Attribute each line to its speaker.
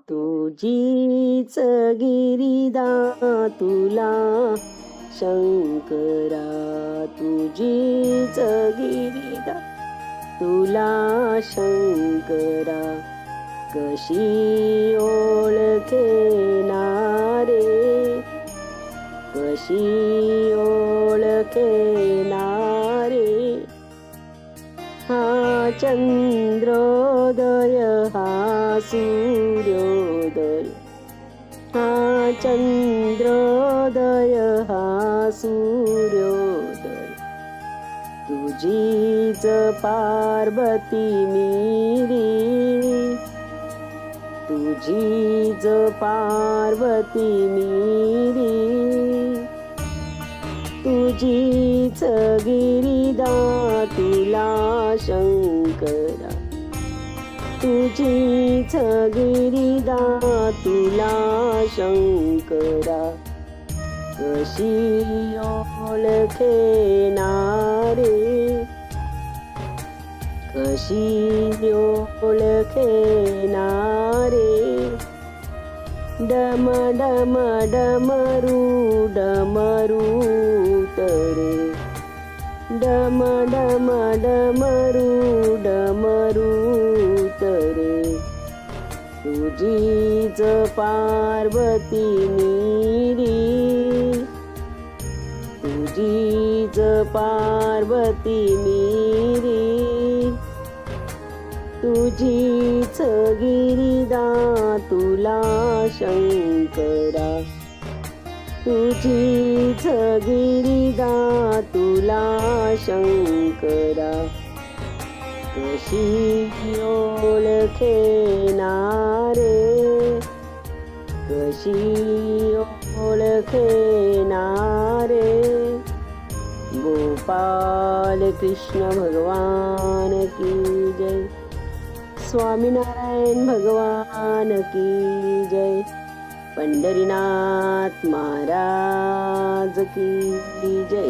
Speaker 1: तुझीच गिरिदा तुला शंकरा, तुझीच गिरिदा तुला शंकरा, कशी ओळखेनारे, कशी ओळखेनारे. हा चंद्रोदय हा सूर्योदय, हा चंद्रोदय हा सूर्योदय. तुझीच पार्वती मिरी, तुझीच पार्वती मिरी. तुझीच गिरिदा तुला शंकरा, तुझीच गिरिदा तुला शंकरा, कशी ओळखेनारे, कशी ओळखेनारे. डम डम डमरू डमरू तरे, डम डम डमरू डमरू तरे. तुझीच पार्वती मिरी, तुझीच पार्वती मिरी. तुझीच गिरिदा तुला शंकरा, तुझीच गिरिदा तुला शंकरा, कशी ओळखेनारे, कशी ओळखेनारे. गोपाल कृष्ण भगवान की जय, स्वामीनारायण भगवान की जय, पंढरीनाथ महाराज की जय.